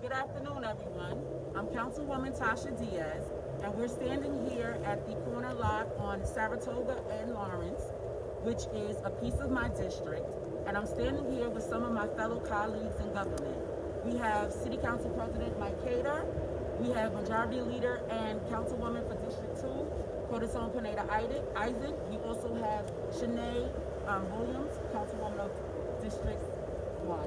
Good afternoon, everyone. I'm Councilwoman Tasha Diaz, and we're standing here at the corner lot on Saratoga and Lawrence, which is a piece of my district, and I'm standing here with some of my fellow colleagues in government. We have City Council President Mike Cater, we have Majority Leader and Councilwoman for District 2, Pineda-Isaac. We also have Shanae Williams, Councilwoman of District 1.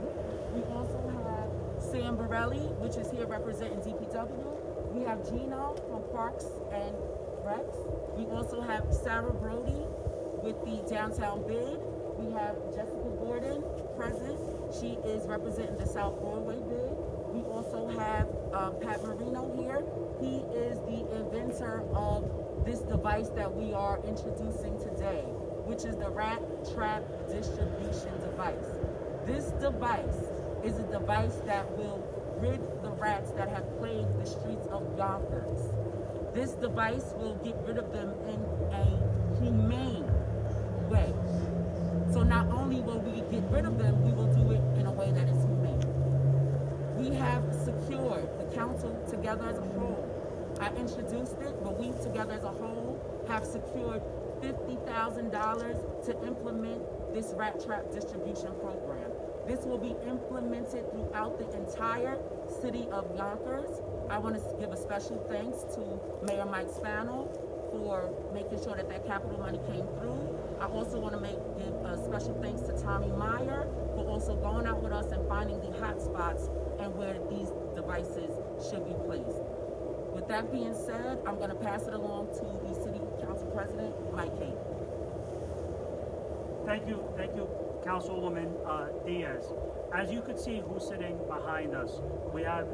We also have Sam Borelli, which is here representing DPW. We have Gino from Parks and Recs. We also have Sarah Brody with the downtown bid. We have Jessica Gordon present. She is representing the South Broadway bid. We also have Pat Marino here. He is the inventor of this device that we are introducing today, which is the rat trap distribution device. This device is a device that will rid the rats that have plagued the streets of Yonkers. This device will get rid of them in a humane way. So not only will we get rid of them, we will do it in a way that is humane. We have secured, the council together as a whole, I introduced it, but we together as a whole have secured $50,000 to implement this rat trap distribution program. This will be implemented throughout the entire city of Yonkers. I want to give a special thanks to Mayor Mike Spano for making sure that capital money came through. I also want to give a special thanks to Tommy Meyer for also going out with us and finding the hot spots and where these devices should be placed. With that being said, I'm going to pass it along to the City Council President, Mike Cater. Thank you, Councilwoman Diaz. As you can see who's sitting behind us, we have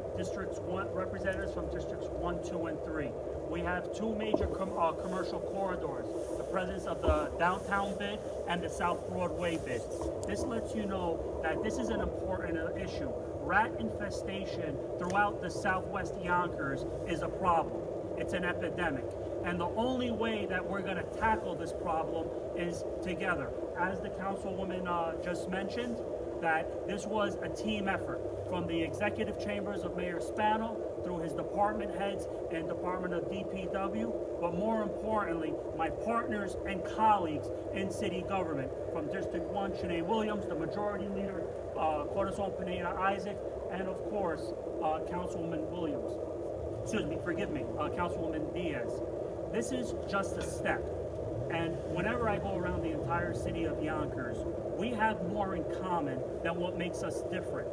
representatives from Districts 1, 2, and 3. We have two major commercial corridors, the presence of the downtown bid and the South Broadway bid. This lets you know that this is an important issue. Rat infestation throughout the southwest Yonkers is a problem. It's an epidemic. And the only way that we're going to tackle this problem is together. As the Councilwoman just mentioned, that this was a team effort from the executive chambers of Mayor Spano through his department heads and Department of DPW, but more importantly, my partners and colleagues in city government from District 1, Shanae Williams, the Majority Leader, Pineda-Isaac, and of course, Councilwoman Williams. Councilwoman Diaz. This is just a step. And whenever I go around the entire city of Yonkers, we have more in common than what makes us different.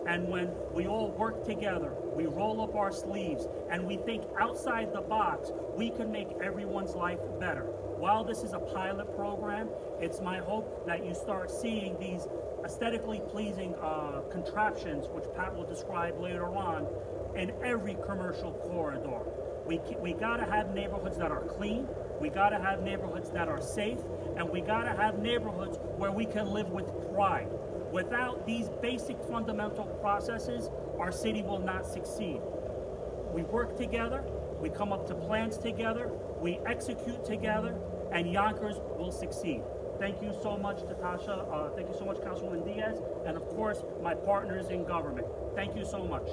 And when we all work together, we roll up our sleeves, and we think outside the box, we can make everyone's life better. While this is a pilot program, it's my hope that you start seeing these aesthetically pleasing contraptions, which Pat will describe later on, in every commercial corridor. We gotta have neighborhoods that are clean, we gotta have neighborhoods that are safe, and we gotta have neighborhoods where we can live with pride. Without these basic fundamental processes, our city will not succeed. We work together, we come up to plans together, we execute together, and Yonkers will succeed. Thank you so much to Tasha, thank you so much Councilwoman Diaz, and of course, my partners in government. Thank you so much.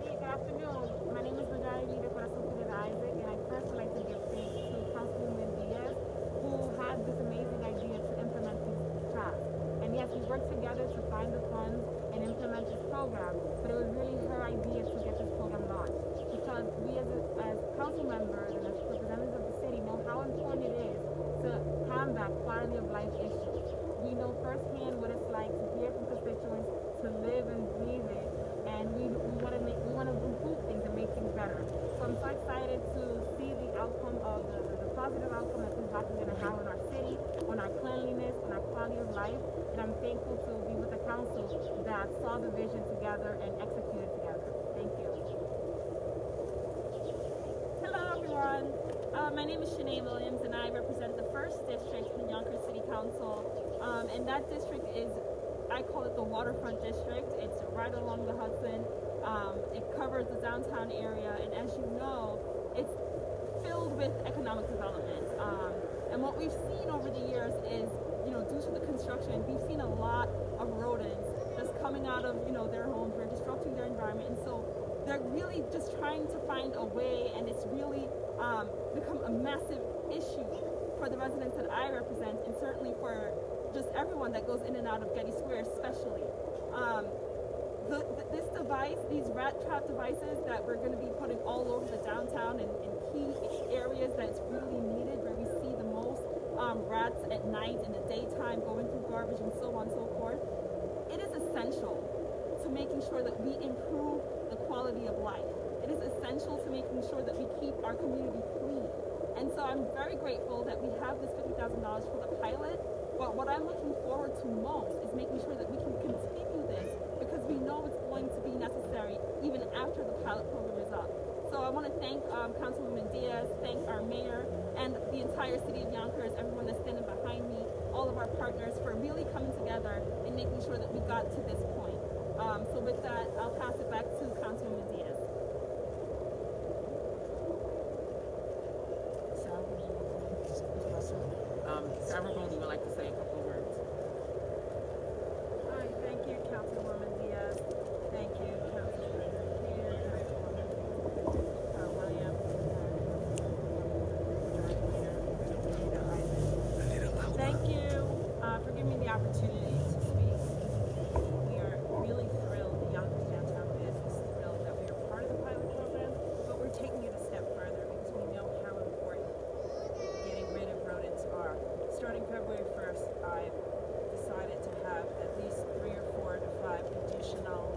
Good afternoon. My name is Majority Leader for Pineda-Isaac, and I first would like to give thanks to Councilwoman Diaz, who had this amazing idea to implement these tasks. And yes, we worked together to find the funds and implement this program, but it was really her idea to get this program launched. Because we as council members and as representatives of the city know how important it is to combat quality of life issues. We know firsthand what it's like to hear from constituents, to live and breathe it, and we want to improve things and make things better. So I'm so excited to see the outcome of the positive outcome that this is going to have on our city, on our cleanliness, on our quality of life, and I'm thankful to be with the council that saw the vision together and executed together. Thank you. Hello everyone. My name is Shanae Williams and I represent the 1st District in Yonkers City Council. And that district is, I call it the waterfront district. It's right along the Hudson. It covers the downtown area, and as you know, it's filled with economic development. And what we've seen over the years is, due to the construction, we've seen a lot of rodents just coming pulling out of, you know, their homes. We're disrupting their environment. And so they're really just trying to find a way, and it's really become a massive issue for the residents that I represent, and certainly for just everyone that goes in and out of Getty Square, especially. This device, these rat trap devices that we're going to be putting all over the downtown and in key areas that it's really needed, where we see the most rats at night, in the daytime, going through garbage and so on and so forth. It is essential to making sure that we improve the quality of life. It is essential to making sure that we keep our community clean. And so I'm very grateful that we have this $50,000 for the pilot, but what I'm looking forward to most is making sure that we can continue this, because we know it's going to be necessary even after the pilot program is up. So I want to thank Councilwoman Diaz, thank our mayor, and the entire City of Yonkers, everyone that's standing behind me, all of our partners, for really coming together and making sure that we got to this point. So with that, I'll pass it back to Councilwoman Diaz. Sarah, you would like to say a couple of words? Hi, thank you, Councilwoman Diaz. Thank you, Councilwoman Pierre, Councilwoman Williams, Pineda-Isaac. Thank you for giving me the opportunity to speak. We are really thrilled, the Yonkers Downtown Business is thrilled that we are part of the pilot program, but we're taking it a step further because we know how important getting rid of rodents are. Starting February 1st, I've decided to have at least 3 or 4 to 5 additional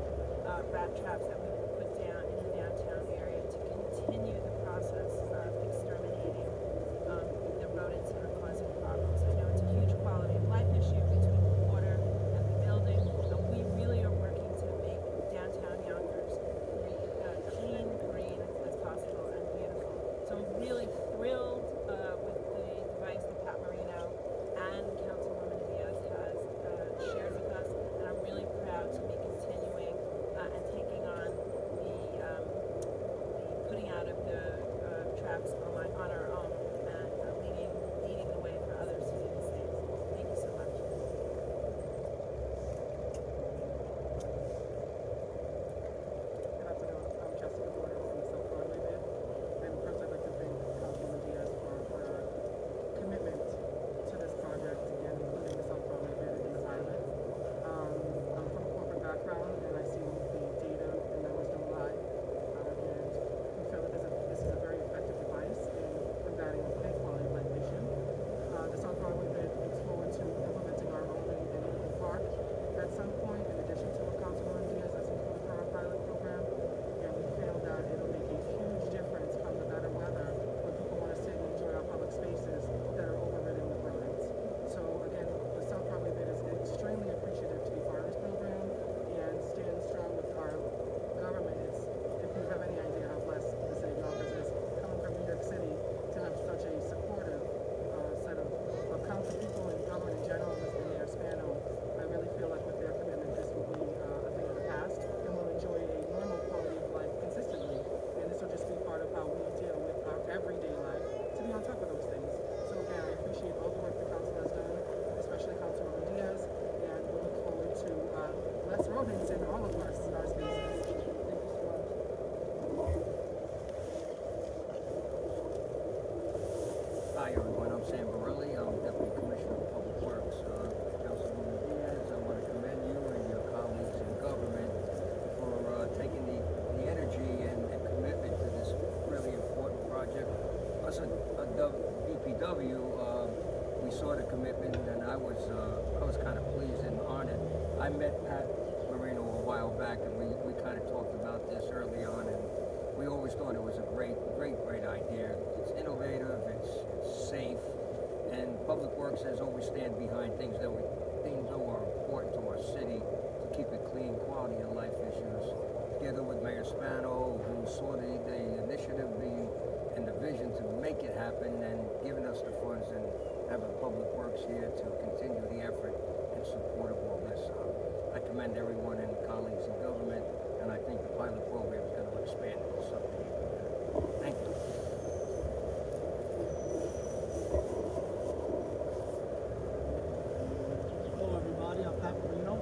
rat traps that we will put down in the downtown area to continue the process of exterminating the rodents that are causing problems. I know it's a huge quality of life issue between the water and the building, but we really are working to make downtown Yonkers clean, green as possible, and beautiful. So I'm really thrilled with the device that Pat Marino and Councilwoman Diaz has shared with us, and I'm really proud to be continuing and taking on the putting out of the traps on our own, and leading the way for others to do the same. Thank you so much. Good afternoon. I'm Jessica Porter from the South Florida Bid. And first I'd like to thank Councilwoman Diaz for her commitment to this project and including the South Florida Bid in the pilot. I'm from a corporate background, and I see the data and numbers don't lie. And we feel that this is a very effective device in combating a quality of life issue. The South Broadway Bid looks forward to implementing our own in Lincoln Park at some point, in addition to what Councilwoman Diaz has included for our pilot program. And we feel that it'll make a huge difference come the better weather when people want to sit and enjoy our public spaces that are overridden with rodents. So again, the South Broadway Bid is extremely appreciative to be part of this program and stand strong with our government. If you have any idea how blessed the City of Yonkers is, coming from New York City, to have such a supportive set of council people and government in general in their Spano, I really feel like with their commitment, this will be a thing of the past, and we'll enjoy a normal quality of life consistently. And this will just be part of how we deal with our everyday life, to be on top of those things. So again, I appreciate all the work the council has done, especially Councilwoman Diaz, and we look forward to less rodents in all of our spaces. Thank you so much. Hi everyone, I'm Sam Borelli. I'm Deputy Commissioner of Public Works. Councilwoman Diaz, I want to commend you and your colleagues in government for taking the energy and commitment to this really important project. Us at DPW, we saw the commitment, and I was kind of pleased and honored. I met Pat Marino a while back, and we kind of talked about this early on, and we always thought it was a great idea. It's innovative, it's safe, and Public Works has always stand behind things that are important to our city to keep it clean, quality of life issues. Together with Mayor Spano, who saw the initiative and the vision to make it happen, and giving us the funds, and having Public Works here to continue the effort in support of all this. I commend everyone and colleagues in government, and I think the pilot program is going to expand into something even better. Thank you. Hello everybody, I'm Pat Marino.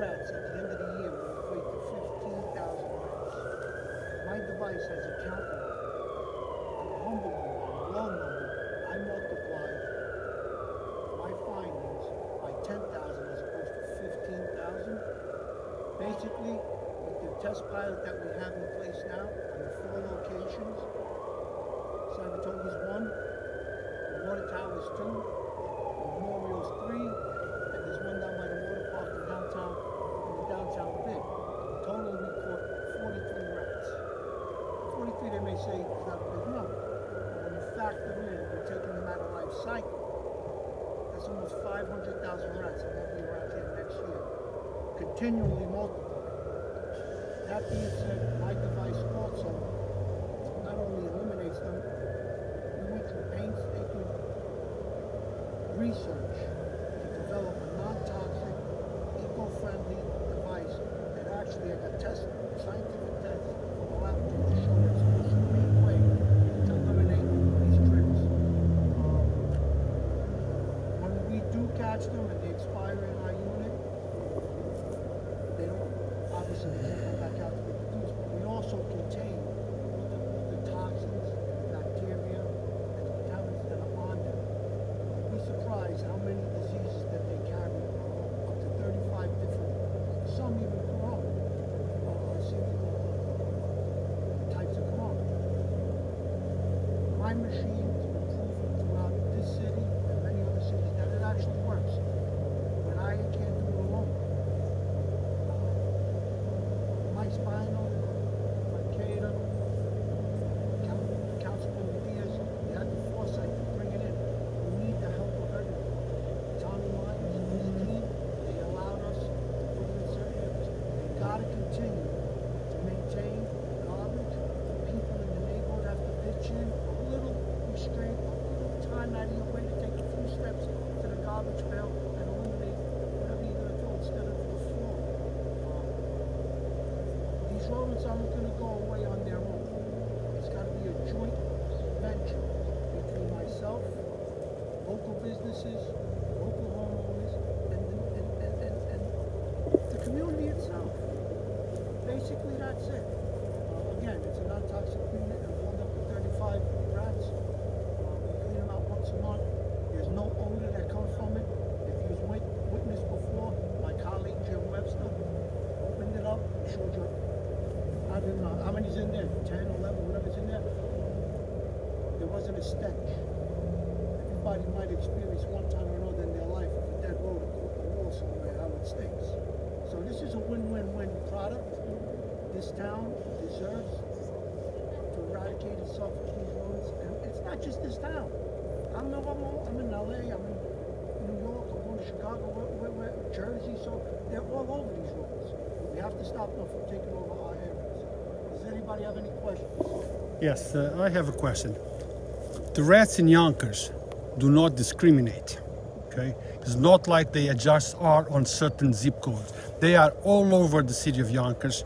rats at the end of the year will equate to 15,000 rats. My device has a counter on it. On a humble number, on a low number, I multiply my findings by 10,000 as opposed to 15,000. Basically, with the test pilot that we have in place now on the 4 locations, Saratoga's 1, the water tower's 2, Memorial's 3, and there's one down by the water park in the downtown bit. Total, we caught 43 rats. 43, they may say, is not a big number. But when you factor in, we're taking them out of life cycle, that's almost 500,000 rats that won't be around here next year. Continually multiply. That being said, my device also not only eliminates them, we went through painstaking research to develop a non-toxic, eco-friendly device that actually I got tested, scientific tests from a laboratory to show there's a humane way to eliminate these trips. When we do catch them and they expire in our unit, they don't, obviously they can't come back out to be produced, but we also contain the toxins, bacteria, and the contaminants that are on them. You'd be surprised how many diseases that they carry, up to 35 different, some even corona, types of corona. My machine has been proven throughout this city and many other cities that it actually works, but I can't do it alone. My spinal, my cater, Councilwoman Diaz, they had the foresight to bring it in. We need the help of everyone. Tommy Myers and his team, they allowed us to put it in certain areas. They gotta continue to maintain garbage. The people in the neighborhood have to pitch in a little restraint, a little time out of your way to take a few steps to the garbage pail and eliminate whatever you're gonna throw instead of the floor. These rodents aren't going to go away on their own. It's got to be a joint venture between myself, local businesses, local homeowners, and the community itself. Basically, that's it. Again, it's a non-toxic unit and we'll end up with 35 rats. We clean them out once a month. There's no odor that comes from it. If you've witnessed before, my colleague Jim Webster opened it up and showed you. I don't know how many's in there, 10, 11, whatever's in there. There wasn't a stench. Everybody might experience one time or another in their life a dead rodent on the wall somewhere, how it stinks. So this is a win-win-win product. This town deserves to eradicate itself from these rodents. And it's not just this town. I'm in LA, I'm in New York, I'm going to Chicago, we're Jersey, so they're all over these rodents. We have to stop them from taking over our areas. Does anybody have any questions? Yes, I have a question. The rats in Yonkers do not discriminate, okay? It's not like they just are on certain zip codes. They are all over the city of Yonkers,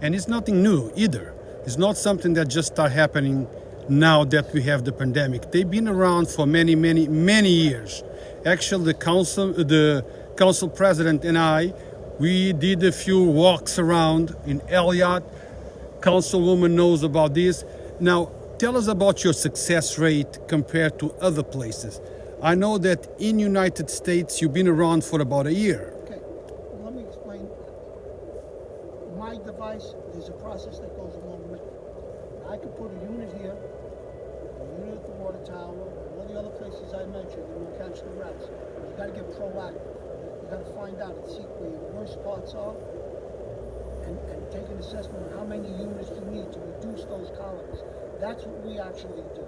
and it's nothing new either. It's not something that just started happening now that we have the pandemic. They've been around for many, many, many years. Actually, the council president and I, we did a few walks around in Elliott. Councilwoman knows about this. Now, tell us about your success rate compared to other places. I know that in United States, you've been around for about a year. Okay, well, let me explain. My device, there's a process that goes along with it. I could put a unit here, a unit at the water tower, and all the other places I mentioned, and we'll catch the rats. But you gotta get proactive. You gotta find out and see where your worst spots are, and take an assessment of how many units you need to reduce those colonies. That's what we actually do.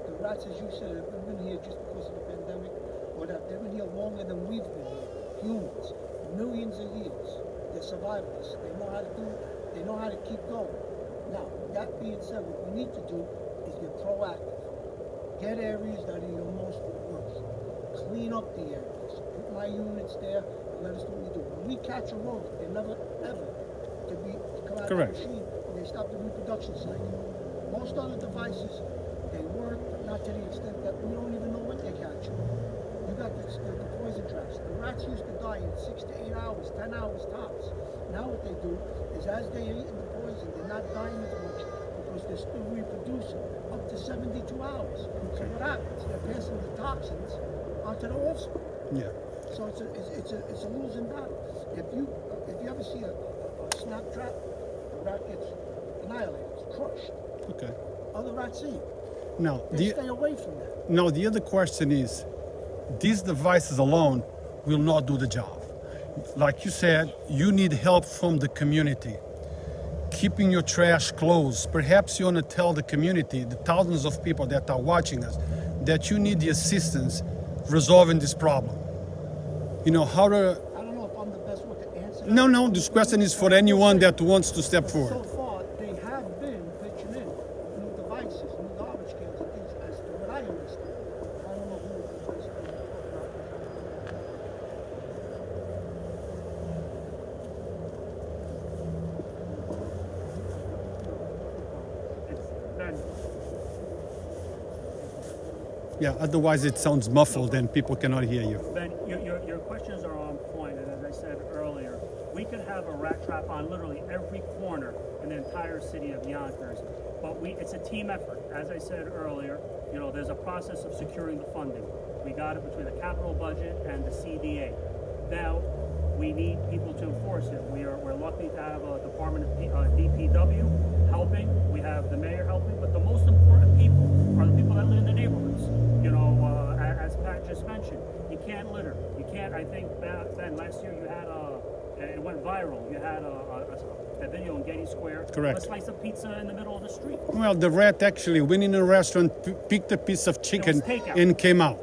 The rats, as you said, have been here just because of the pandemic, or that they've been here longer than we've been here. Humans, millions of years. They're survivors. They know how to do it. They know how to keep going. Now, that being said, what we need to do is get proactive. Get areas that are your most worst. Clean up the areas. Put my units there and let us do what we do. When we catch a rodent, they're never, ever to come out Correct. of the machine and they stop the reproduction cycle. Most other devices, they work, but not to the extent that we don't even know what they're catching. You got the poison traps. The rats used to die in 6 to 8 hours, 10 hours tops. Now what they do is as they're eating the poison, they're not dying as much because they're still reproducing up to 72 hours. So what happens? They're passing the toxins onto the offspring. Yeah. So it's a losing battle. If you ever see a snap trap, the rat gets annihilated, it's crushed. Okay. Other rats eat. Now, They stay away from that. now the other question is, these devices alone will not do the job. Like you said, you need help from the community. Keeping your trash closed. Perhaps you want to tell the community, the thousands of people that are watching us, that you need the assistance resolving this problem. You know, how to... I don't know if I'm the best one to answer. No, this question is for anyone that wants to step So forward. far, they have been pitching in new devices, new garbage cans, and things as to what I understand. I don't know who is talking about. It's Ben. Yeah, otherwise it sounds muffled and people cannot hear you. Ben, your questions are on point, and as I said earlier, we could have a rat trap on literally every corner in the entire city of Yonkers, but it's a team effort. As I said earlier, you know, there's a process of securing the funding. We got it between the capital budget and the CDA. Now, we need people to enforce it. We're lucky to have a Department of DPW helping. We have the mayor helping, but the most important people are the people that live in the neighborhoods. You know, as Pat just mentioned, you can't litter. You can't. I think Ben, last year you had it went viral. You had a video in Getty Square. Correct. A slice of pizza in the middle of the street. Well, the rat actually went in a restaurant, picked a piece of chicken, takeout. and came out.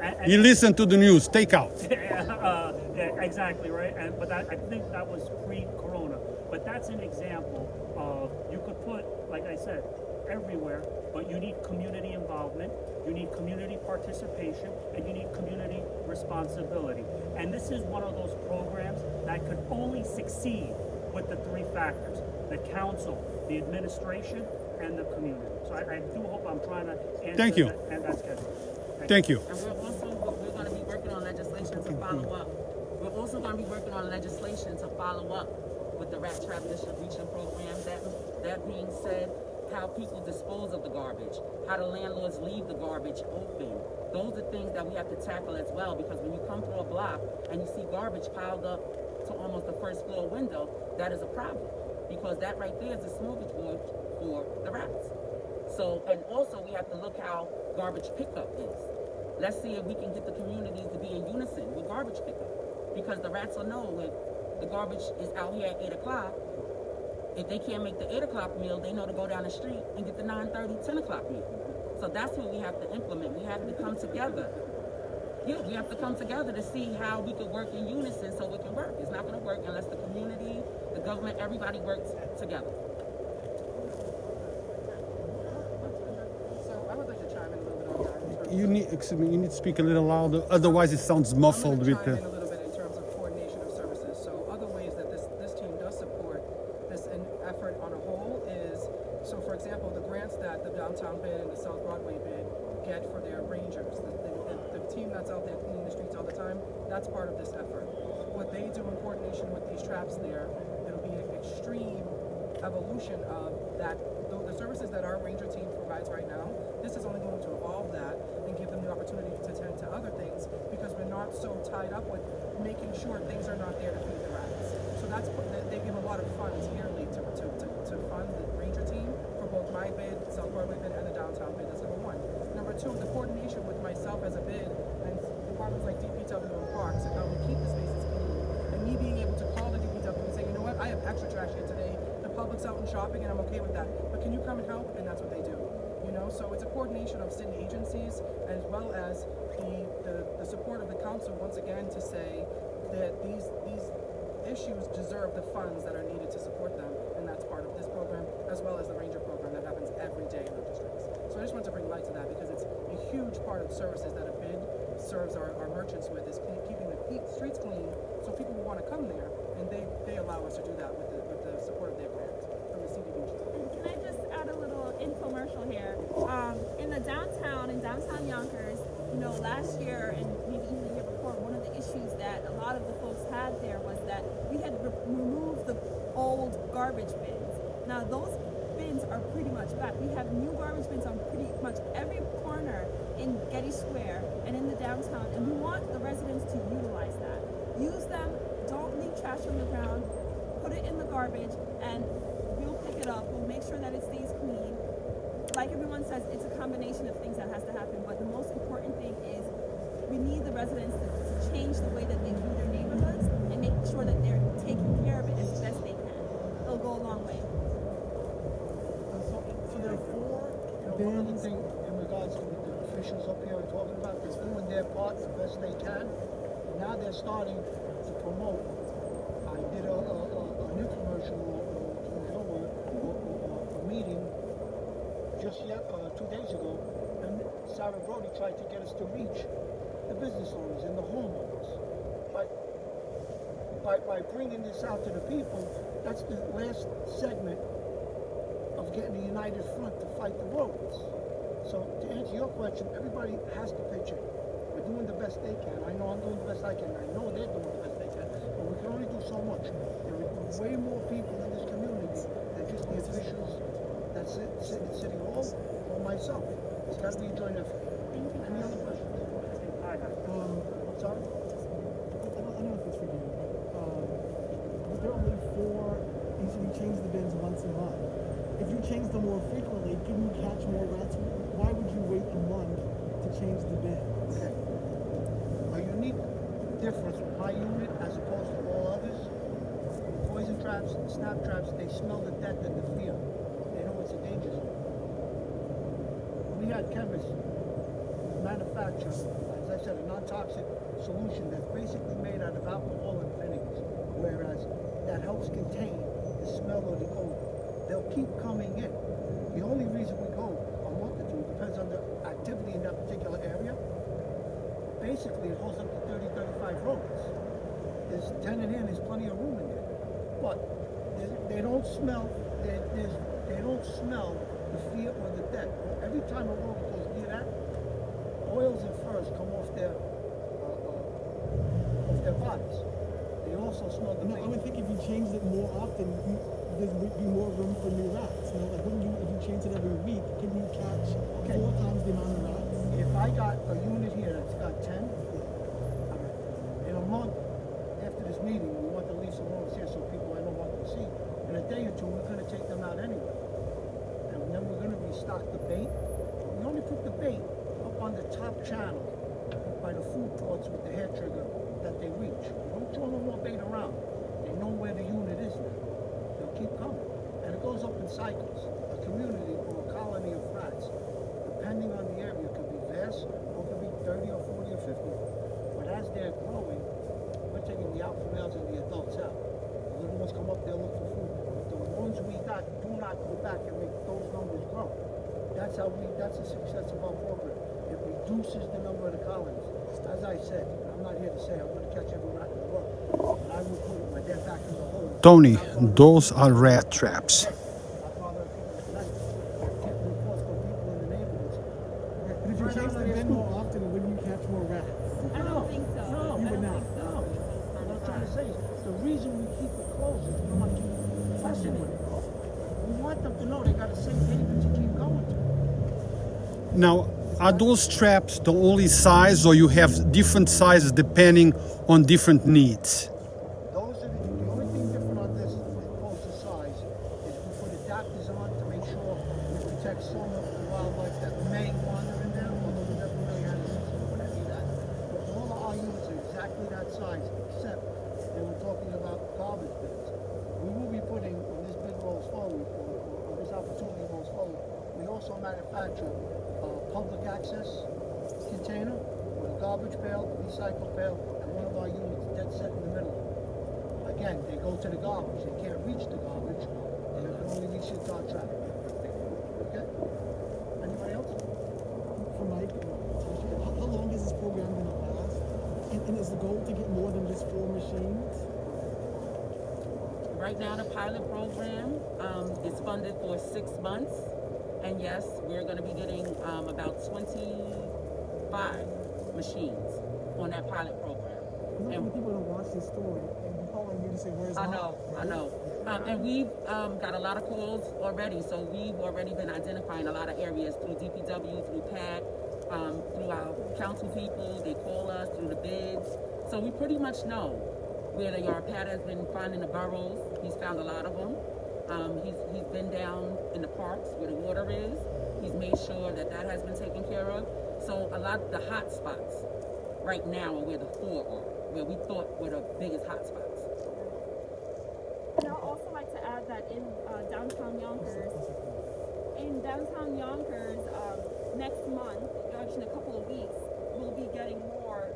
And He listened to the news, take out. yeah, exactly right. But I think that was pre-corona. But that's an example of you could put, like I said, everywhere. But you need community involvement, you need community participation, and you need community responsibility. And this is one of those programs that could only succeed with the three factors: the council, the administration, and the community. So I do hope I'm trying to answer Thank you. that, and that's good. Thank you. And we're going to be working on legislation to follow up. We're also going to be working on legislation to follow up with the rat trap distribution program. That being said, how people dispose of the garbage, how the landlords leave the garbage open. Those are things that we have to tackle as well, because when you come through a block and you see garbage piled up to almost the first floor window, that is a problem, because that right there is a smorgasbord for the rats. So, and also we have to look how garbage pickup is. Let's see if we can get the communities to be in unison with garbage pickup, because the rats will know if the garbage is out here at 8 o'clock. If they can't make the 8 o'clock meal, they know to go down the street and get the 9:30, 10 o'clock meal. So that's what we have to implement. We have to come together. Yeah, we have to come together to see how we can work in unison so it can work. It's not going to work unless the community, the government, everybody works together. So I would like to chime in a little bit on that. In terms You need to speak a little louder, otherwise it sounds muffled I'm with gonna chime in the... a little bit in terms of coordination of services. So other ways that this team does support this effort on a whole is, so for example, the grants that the downtown bid and the South Broadway bid get for their rangers, the team that's out there cleaning the streets all the time, that's part of this effort. What they do in coordination with these traps there, it'll be an extreme evolution of that. The services that our ranger team provides right now, this is only going to evolve that and give them the opportunity to tend to other things, because we're not so tied up with making sure things are not there to feed the rats. So that's, they give a lot of funds yearly to fund the ranger team for both my bid, South Broadway bid, and the downtown bid. That's number one. Number two, the coordination with myself as a bid and departments like DPW and Parks and how we keep the spaces clean, and me being able to call the DPW and say, you know what, I have extra trash here today. The public's out and shopping, and I'm okay with that. But can you come and help? And that's what they do. You know, so it's a coordination of city agencies as well as the support of the council once again to say that these issues deserve the funds that are needed to support them, and that's part of this program as well as the ranger program that happens every day in our districts. So I just want to bring light to that, because it's a huge part of services that a bid serves our merchants with, is keeping the streets clean so people will want to come there, and they allow us to do that with the support of their grant from the CDBG. Can I just add a little infomercial here? In downtown Yonkers, you know, last year and maybe even the year before, one of the issues that a lot of the folks had there was that we had removed the old garbage bins. Now those bins are pretty much back. We have new garbage bins on pretty much every corner in Getty Square and in the downtown, and we want the residents to utilize that. Use them, don't leave trash on the ground, put it in the garbage, and we'll pick it up. We'll make sure that it stays clean. Like everyone says, it's a combination of things that has to happen, but the most important thing is we need the residents to change the way that they view their neighborhoods and make sure that they're taking care of it as best they can. It'll go a long way. So there are four one other thing in regards to what the officials up here are talking about, is doing their part the best they can. Now they're starting to promote. I did an infomercial a meeting just 2 days ago, and Sarah Brody tried to get us to reach the business owners and the homeowners. But by bringing this out to the people, that's the last segment of getting a united front to fight the roads. So to answer your question, everybody has to pitch in. We're doing the best they can. I know I'm doing the best I can. I know they're doing the best they can. But we can only do so much. There are way more people in this community than just the officials that sit in City Hall or myself. It's got to be a joint effort. Any other questions? I'm sorry? I don't know if it's for you, but there are only four, you said you change the bins once a month. If you change them more frequently, can you catch more rats? Why would you wait a month to change the bins? Okay. A unique difference with my unit as opposed to all others, poison traps, snap traps, they smell the death and the fear. They know it's a danger zone. We had chemists manufacture, as I said, a non-toxic solution that's basically made out of alcohol and vinegars, whereas that helps contain the smell or the odor. They'll keep coming in. The only reason we go on what to do depends on the activity in that particular area. Basically, it holds up to 30, 35 roads. There's 10 in here, there's plenty of room in there. But they don't smell, they don't smell the fear or the death. Every time a road goes near that, oils and furs come off their bodies. They also smell the No, I would think if you changed it more often, there would be more room for new rats. You know, like wouldn't you, if you change it every week, can you catch 4 times the amount of rats? If I got a unit here that's got 10, in a month after this meeting, we want to leave some rooms here so people I know want to see. In a day or two, we're going to take them out anyway. And then we're going to restock the bait. We only put the bait up on the top channel by the food courts with the hair trigger that they reach. We don't throw no more bait around. They know where the unit is now. They'll keep coming. And it goes up in cycles. A community or a colony of rats, depending on the area, could be vast or could be 30 or 40 or 50. But as they're growing, we're taking the alpha males and the adults out. The little ones come up, they'll look for food. The ones we got do not go back and make those numbers grow. That's the success of our program. It reduces the number of the colonies. As I said, I'm not here to say I'm going to catch every rat in the world. But I will put it when they're back in the hole. Tony, those are rat traps. But if you change the bin more often, wouldn't you catch more rats? I don't think so. No, You would not. no. What I'm trying to say is the reason we keep it closed is we want to keep pressing with it. We want them to know they got a safe haven to keep going to. Now, are those traps the only size, or you have different sizes depending on different needs? Those are the only thing different on this as opposed to size is we put adapters on to make sure we protect some of the wildlife that may wander in there, although we never really had a system for any of that. But all of our units are exactly that size, except they were talking about garbage bins. We will be putting, when this bid rolls forward, or this opportunity rolls forward, we also manufacture a public access container with a garbage pail, recycle pail, and one of our units dead set in the middle. Again, they go to the garbage. They can't reach the garbage. They can only reach the car traffic. Okay? Anybody else? For Mike, Tasha, how long is this program going to last? And is the goal to get more than just 4 machines? Right now, the pilot program is funded for 6 months. And yes, we're going to be getting about 25 machines on that pilot program. There's not many people that watch this story and be calling you to say, where's I Mom?" know, I know. And we've got a lot of calls already, so we've already been identifying a lot of areas through DPW, through PAC, through our council people. They call us through the bids. So we pretty much know where they are. Pat has been finding the boroughs. He's found a lot of them. He's been down in the parks where the water is. He's made sure that that has been taken care of. So a lot of the hot spots right now are where the four are, where we thought were the biggest hot spots. And I'd also like to add that in downtown Yonkers, next month, actually in a couple of weeks, we'll be getting more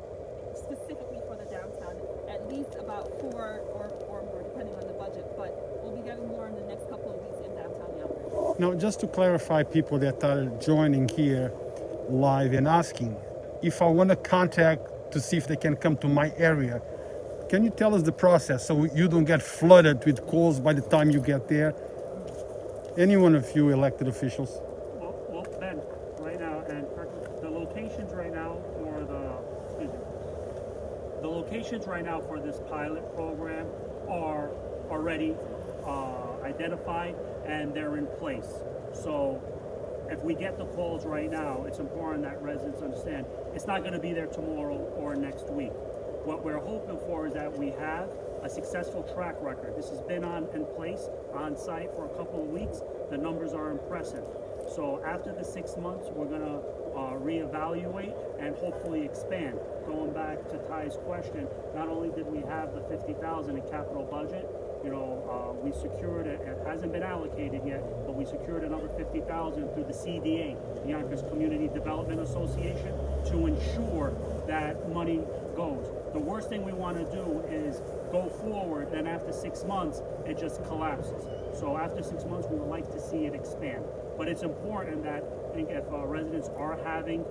specifically for the downtown, at least about 4 or more, depending on the budget, but we'll be getting more in the next couple of weeks in downtown Yonkers. Now, just to clarify, people that are joining here live and asking, if I want to contact to see if they can come to my area, can you tell us the process so you don't get flooded with calls by the time you get there? Any one of you elected officials? Well, Ben, right now, and the locations right now for this pilot program are already identified and they're in place. So if we get the calls right now, it's important that residents understand it's not going to be there tomorrow or next week. What we're hoping for is that we have a successful track record. This has been in place on site for a couple of weeks. The numbers are impressive. So after the 6 months, we're going to reevaluate and hopefully expand. Going back to Ty's question, not only did we have the $50,000 in capital budget, we secured it. It hasn't been allocated yet, but we secured another $50,000 through the CDA, the Yonkers Community Development Association, to ensure that money goes. The worst thing we want to do is go forward, then after 6 months, it just collapses. So after 6 months, we would like to see it expand. But it's important that I think if residents are having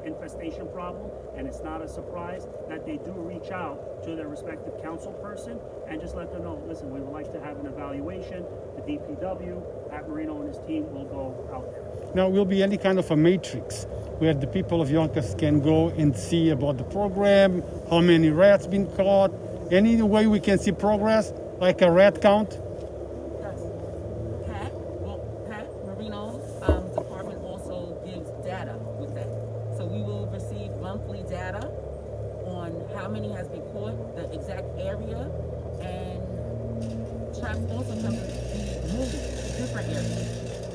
infestation problem, and it's not a surprise, that they do reach out to their respective council person and just let them know, listen, we would like to have an evaluation. The DPW, Pat Marino and his team will go out there. Now, will be any kind of a matrix where the people of Yonkers can go and see about the program, how many rats been caught, any way we can see progress, like a rat count? Yes. Pat Marino's department also gives data with that. So we will receive monthly data on how many has been caught, the exact area, and Tramp also tells us we move to different areas.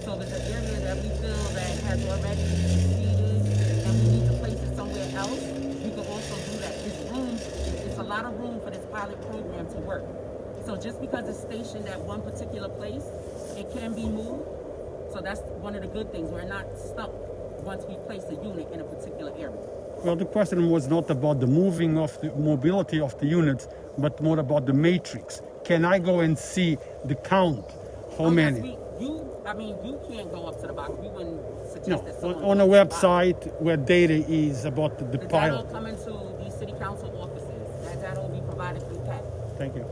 So there's an area that we feel that has already succeeded and we need to place it somewhere else, we could also do that. It's a lot of room for this pilot program to work. So just because it's stationed at one particular place, it can be moved. So that's one of the good things. We're not stuck once we place a unit in a particular area. Well, the question was not about the moving of the mobility of the units, but more about the matrix. Can I go and see the count? How many? You can't go up to the box. We wouldn't suggest No, that someone on a goes to the box. website where data is about the The data pilot. will come into the city council offices. That data will be provided through PAC. Thank you.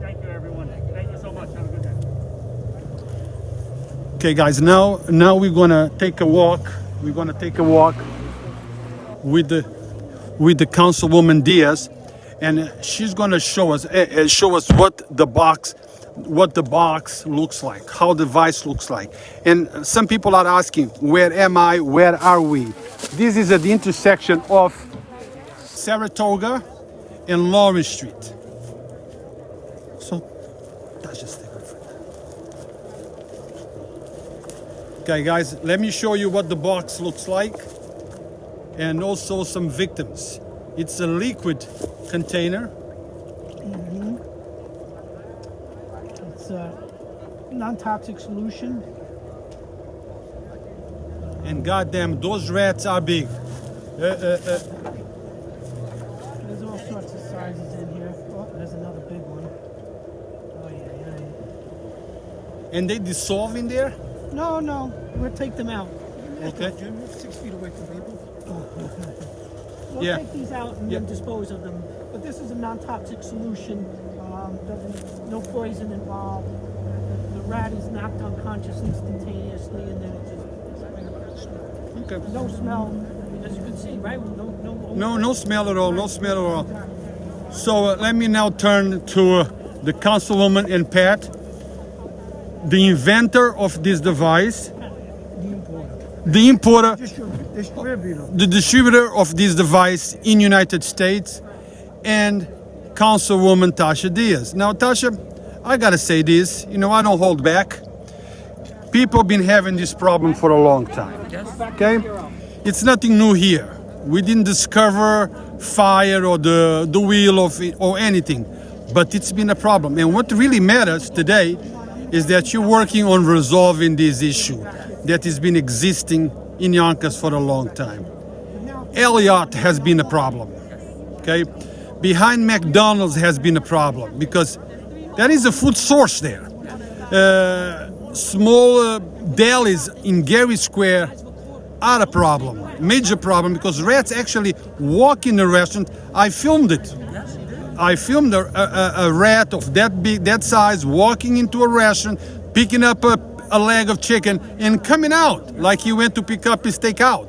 Thank you, everyone. Thank you so much. Have a good day. Okay, guys. Now we're gonna take a walk. We're gonna take a walk with the Councilwoman Diaz, and she's gonna show us what the box looks like, how the device looks like. And some people are asking, where am I? Where are we? This is at the intersection of Saratoga and Lawrence Street. So Tasha, stay with it. Okay, guys, let me show you what the box looks like, and also some victims. It's a liquid container. It's a non-toxic solution. And goddamn, those rats are big. There's all sorts of sizes in here. Oh, there's another big one. Oh, yeah. And they dissolve in there? No, we'll take them out. Okay. Jim, you're 6 feet away from people. We'll Yeah. take these out and Yeah. then dispose of them. But this is a non-toxic solution. No poison involved. The rat is knocked unconscious instantaneously, and then it just Okay. No smell, as you can see, right? No smell at all. No smell at all. So let me now turn to the Councilwoman and Pat, the inventor of this device, the importer, Distributor. the distributor of this device in United States, and Councilwoman Tasha Diaz. Now, Tasha, I gotta say this, I don't hold back. People have been having this problem for a long time, okay? It's nothing new here. We didn't discover fire or the wheel of it or anything, but it's been a problem. And what really matters today is that you're working on resolving this issue that has been existing in Yonkers for a long time. Elliott has been a problem, okay? Behind McDonald's has been a problem because there is a food source there. Small delis in Gary Square are a problem, major problem, because rats actually walk in the restaurant. I filmed it. I filmed a rat of that big, that size, walking into a restaurant, picking up a leg of chicken and coming out like he went to pick up his takeout.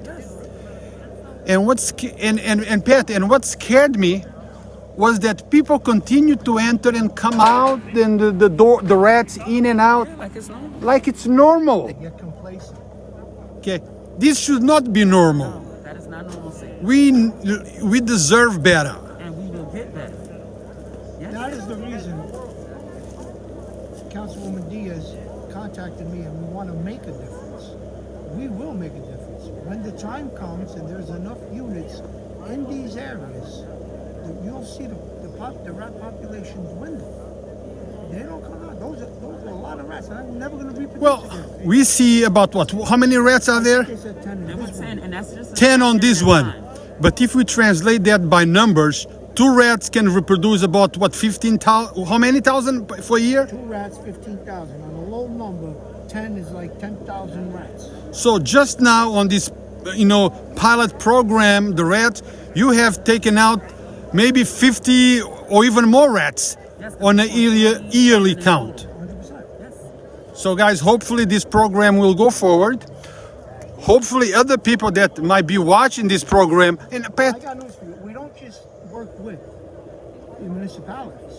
And Pat, and what scared me was that people continue to enter and come out, and the rats in and out like it's normal. Get complacent. Okay, this should not be normal. No, that is not normalcy. We deserve better. And we will get better. Yes. That is the reason Councilwoman Diaz contacted me, and we want to make a difference. We will make a difference. When the time comes and there's enough units in these areas, you'll see the rat population dwindle. They don't come out. Those are a lot of rats, and I'm never going to reproduce Well, again. we see about what? How many rats are there? They said 10 in There were this 10, one. and that's just 10 on this one. line. But if we translate that by numbers, 2 rats can reproduce about what, 15,000? How many thousand for a year? 2 rats, 15,000. On a low number, 10 is like 10,000 rats. So just now on this, pilot program, the rats, you have taken out maybe 50 or even more rats on a yearly count. 100%. So guys, hopefully this program will go forward. Hopefully other people that might be watching this program, and I Pat, got news for you. We don't just work with the municipalities.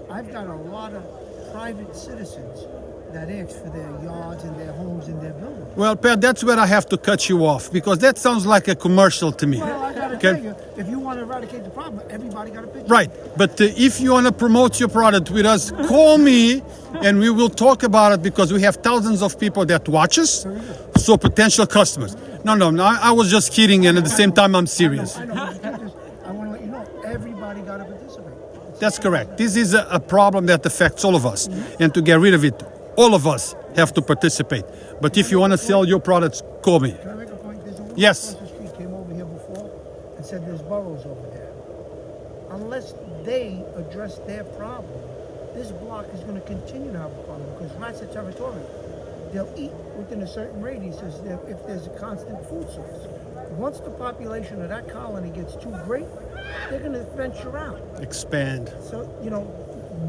I've got a lot of private citizens that ask for their yards and their homes and their buildings. well, Pat, that's where I have to cut you off because that sounds like a commercial to me. Well, I gotta tell you, if you want to eradicate the problem, everybody got a picture. Right, but if you want to promote your product with us, call me and we will talk about it because we have thousands of people that watch us, so potential customers. No, I was just kidding, and at the same time, I'm serious. I know. I want to let you know, everybody got to participate. That's correct. This is a problem that affects all of us, and to get rid of it, all of us have to participate. But if you want to sell your products, call me. Can I make a point? There's a woman Yes. across the street came over here before and said there's burrows over there. Unless they address their problem, this block is going to continue to have a problem because rats are territorial. They'll eat within a certain radius if there's a constant food source. Once the population of that colony gets too great, they're going to venture out. Expand. So,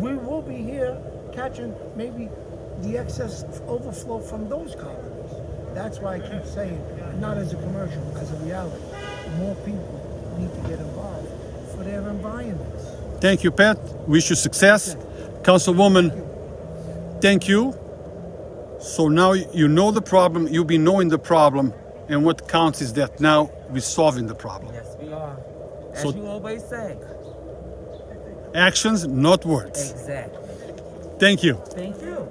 we will be here catching maybe the excess overflow from those colonies. That's why I keep saying, not as a commercial, as a reality. More people need to get involved for their environments. Thank you, Pat. Wish you success. Councilwoman, thank you. So now you know the problem, you'll be knowing the problem, and what counts is that now we're solving the problem. Yes, we are. As So- you always say. Actions, not words. Exactly. Thank you. Thank you.